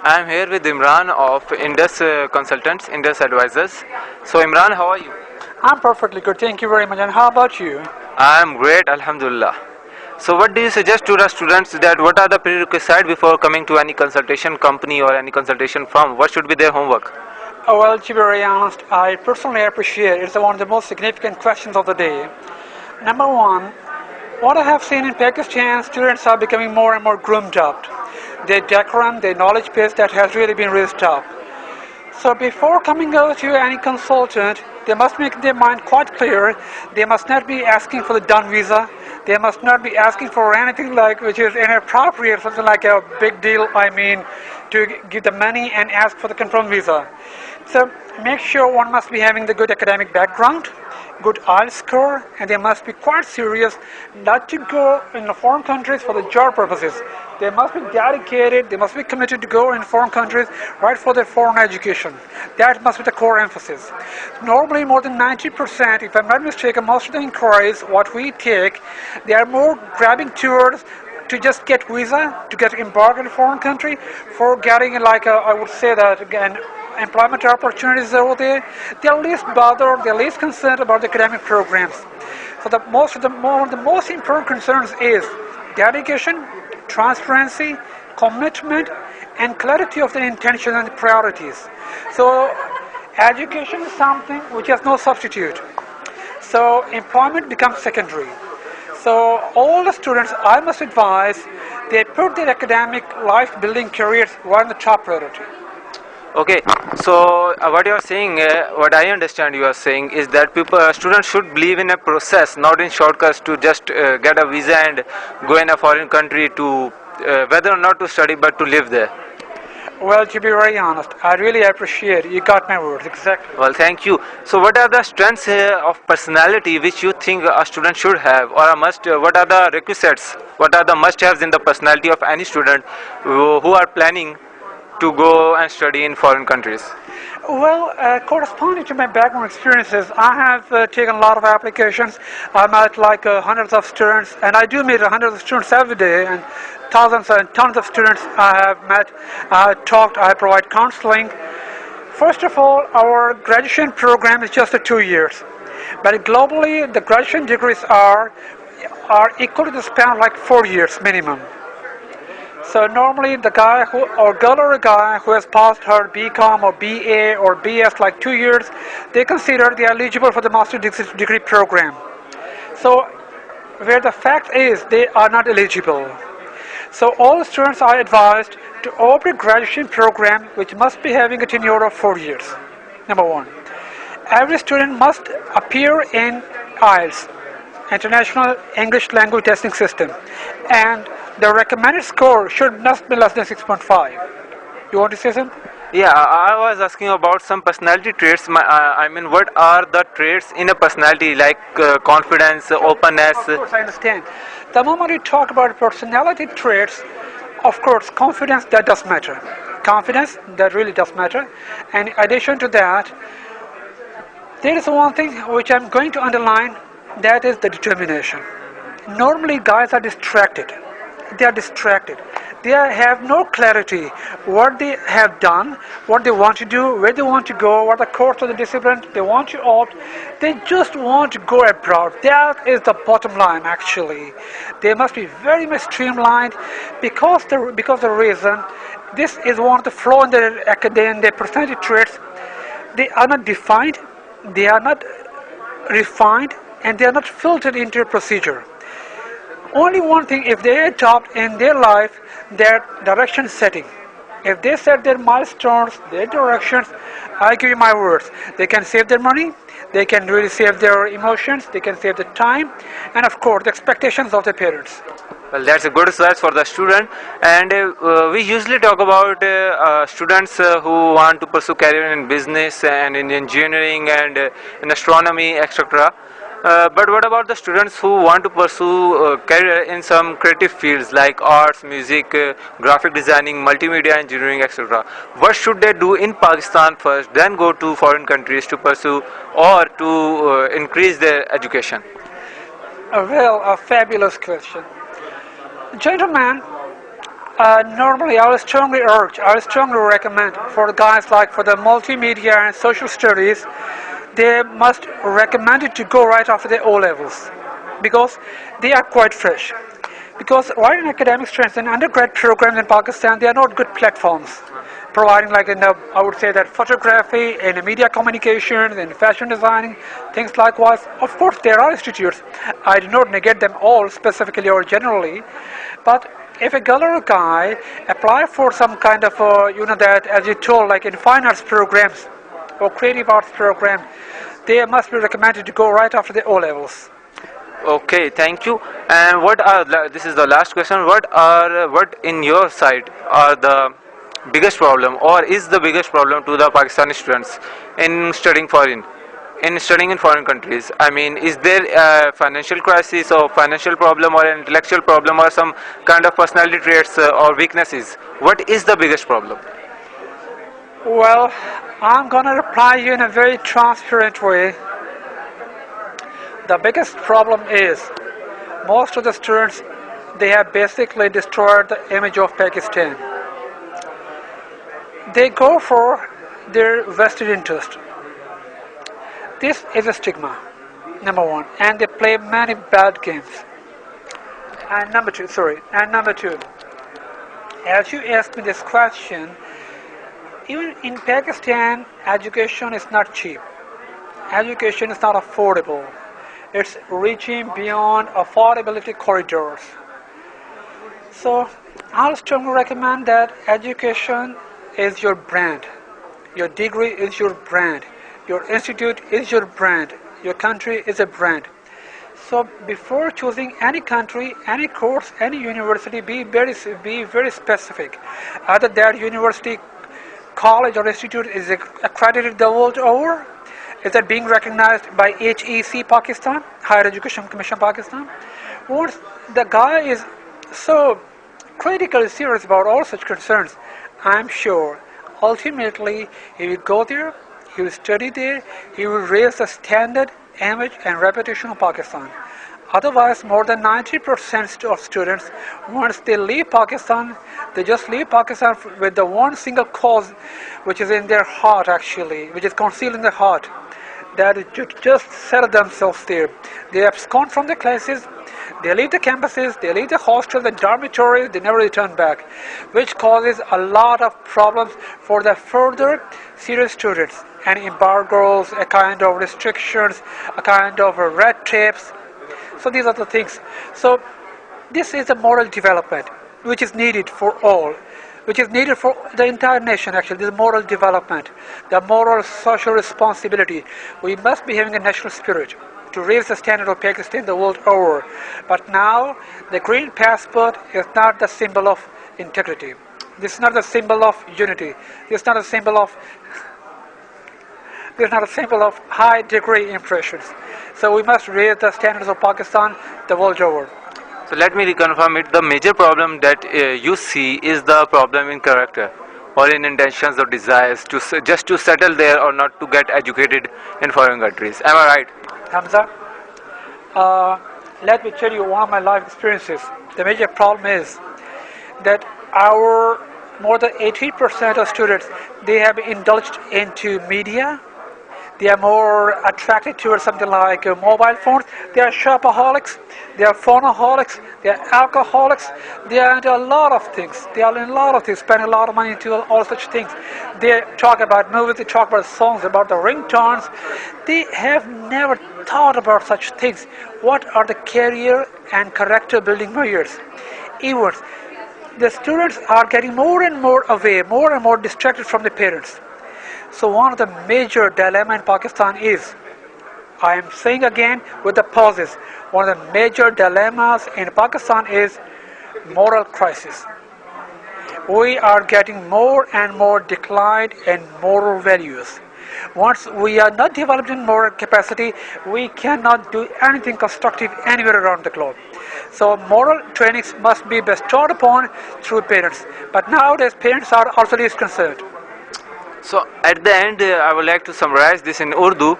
I'm here with Imran of Indus Consultants, Indus Advisors. So, Imran, how are you? I'm perfectly good, thank you very much. And how about you? I'm great, Alhamdulillah. So, what do you suggest to the students that what are the prerequisites before coming to any consultation company or any consultation firm? What should be their homework? Well, to be very honest, I personally appreciate it's one of the most significant questions of the day. Number one, what I have seen in Pakistan, students are becoming more and more groomed up. Their decorum, their knowledge base that has really been raised up. So before coming out to any consultant, they must make their mind quite clear. They must not be asking for the done visa. They must not be asking for anything like which is inappropriate, something like a big deal. I mean, to give the money and ask for the confirmed visa. So make sure one must be having the good academic background, good IELTS score, and they must be quite serious not to go in the foreign countries for the job purposes. They must be dedicated, they must be committed to go in foreign countries right for their foreign education. That must be the core emphasis. Normally more than 90%, if I'm not mistaken, most of the inquiries, what we take, they are more grabbing towards to just get visa, to get embarked in a foreign country, for getting I would say that again, employment opportunities over there. They're least bothered, they're least concerned about the academic programs. So one of the most important concerns is dedication, transparency, commitment, and clarity of the intention and the priorities. So education is something which has no substitute. So employment becomes secondary. So all the students, I must advise, they put their academic life building careers right on the top priority. Okay, so what you are saying, what I understand you are saying is that students should believe in a process, not in shortcuts to just get a visa and go in a foreign country to whether or not to study but to live there. Well, to be very honest, I really appreciate you got my words exactly. Well, thank you. So, what are the strengths of personality which you think a student should have, or a must? What are the requisites? What are the must-haves in the personality of any student who are planning to go and study in foreign countries? Well, corresponding to my background experiences, I have taken a lot of applications. I met hundreds of students, and I do meet hundreds of students every day, and thousands and tons of students I have met. I have talked, I provide counseling. First of all, our graduation program is just 2 years, but globally, the graduation degrees are equal to the span of 4 years minimum. So normally the guy or girl or a guy who has passed her BCom or BA or BS 2 years, they consider they are eligible for the master degree program. So where the fact is they are not eligible. So all students are advised to opt a graduation program which must be having a tenure of 4 years. Number one. Every student must appear in IELTS, International English Language Testing System, and the recommended score should not be less than 6.5. You want to say something? Yeah, I was asking about some personality traits. I mean, what are the traits in a personality like confidence, openness? Of course, I understand. The moment we talk about personality traits, of course, confidence, that does matter. Confidence, that really does matter. And in addition to that, there is one thing which I'm going to underline, that is the determination. Normally, guys are distracted. They are distracted. They have no clarity what they have done, what they want to do, where they want to go, what the course of the discipline they want to opt. They just want to go abroad. That is the bottom line actually. They must be very much streamlined because the reason this is one of the flaw in their academic, their personality traits. They are not defined, they are not refined, and they are not filtered into a procedure. Only one thing, if they adopt in their life their direction setting, if they set their milestones, their directions, I give you my words, they can save their money, they can really save their emotions, they can save the time, and of course the expectations of their parents. Well, that's a good advice for the student. And we usually talk about students who want to pursue career in business and in engineering and in astronomy, etc. But what about the students who want to pursue career in some creative fields like arts, music, graphic designing, multimedia engineering, etc.? What should they do in Pakistan first, then go to foreign countries to pursue or to increase their education? Well, a fabulous question. Gentlemen, Normally, I will strongly recommend for the guys like for the multimedia and social studies, they must recommend it to go right after the O levels because they are quite fresh. Because right in academic strengths and undergrad programs in Pakistan, they are not good platforms. Providing like in the, I would say that photography, in media communications, in fashion designing, things likewise. Of course, there are institutes. I do not negate them all specifically or generally, but if a girl or a guy apply for some kind of, that as you told, like in fine arts programs or creative arts program, they must be recommended to go right after the O levels. Okay, thank you. And what are this is the last question. What in your side are the biggest problem, or is the biggest problem to the Pakistani students in studying in foreign countries? I mean, is there a financial crisis or financial problem or an intellectual problem or some kind of personality traits or weaknesses? What is the biggest problem? Well, I'm gonna reply you in a very transparent way. The biggest problem is most of the students they have basically destroyed the image of Pakistan. They go for their vested interest. This is a stigma, number one, and they play many bad games. And number two, as you asked me this question, even in Pakistan, education is not cheap. Education is not affordable. It's reaching beyond affordability corridors. So, I'll strongly recommend that education is your brand. Your degree is your brand. Your institute is your brand. Your country is a brand. So before choosing any country, any course, any university, be very specific. Either that university, college or institute is accredited the world over. Is that being recognized by HEC Pakistan, Higher Education Commission Pakistan? Once the guy is so critically serious about all such concerns, I'm sure ultimately he will go there, he will study there, he will raise the standard, image and reputation of Pakistan. Otherwise, more than 90% of students, once they leave Pakistan, they just leave Pakistan with the one single cause which is in their heart actually, which is concealed in their heart, that is to just settle themselves there. They abscond from the classes, they leave the campuses, they leave the hostels, the dormitories, they never return back, which causes a lot of problems for the further serious students, and embargoes, a kind of restrictions, a kind of red tapes. So these are the things. So this is a moral development which is needed for all, which is needed for the entire nation actually, this moral development, the moral social responsibility. We must be having a national spirit to raise the standard of Pakistan the world over. But now the green passport is not the symbol of integrity. This is not the symbol of unity. This is not a symbol of high degree impressions. So we must raise the standards of Pakistan the world over. So let me reconfirm it. The major problem that you see is the problem in character or in intentions or desires to just to settle there or not to get educated in foreign countries. Am I right? Hamza, let me tell you one of my life experiences. The major problem is that our more than 80% of students, they have indulged into media. They are more attracted towards something like mobile phones. They are shopaholics, they are phoneaholics, they are alcoholics, they are into a lot of things. They are in a lot of things, spend a lot of money into all such things. They talk about movies, they talk about songs, about the ringtones. They have never thought about such things. What are the career and character building measures? Even the students are getting more and more away, more and more distracted from the parents. So one of the major dilemma in Pakistan is, I am saying again with the pauses, one of the major dilemmas in Pakistan is moral crisis. We are getting more and more declined in moral values. Once we are not developed in moral capacity, we cannot do anything constructive anywhere around the globe. So moral trainings must be bestowed upon through parents. But nowadays parents are also least concerned. So at the end, I would like to summarize this in Urdu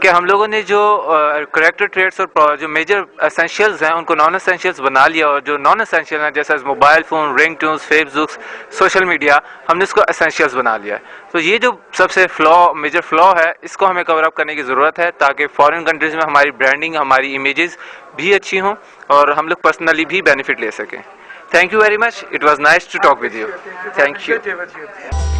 कि हम लोगों ने जो character trades और जो major essentials हैं उनको non essentials बना लिया, और जो नॉन एसेंशियल हैं जैसे mobile phone, ring tunes, Facebook, social media, हमने इसको एसेंशियल्स बना लिया है। तो ये जो सबसे मेजर फ्लॉ है, इसको हमें कवर अप करने की ज़रूरत है ताकि फॉरेन कंट्रीज़ में हमारी ब्रांडिंग, हमारी इमेजेस भी अच्छी हों और हम लोग पर्सनली भी बेनिफिट ले सकें। Thank you very much. It was nice to talk with you. Thank you.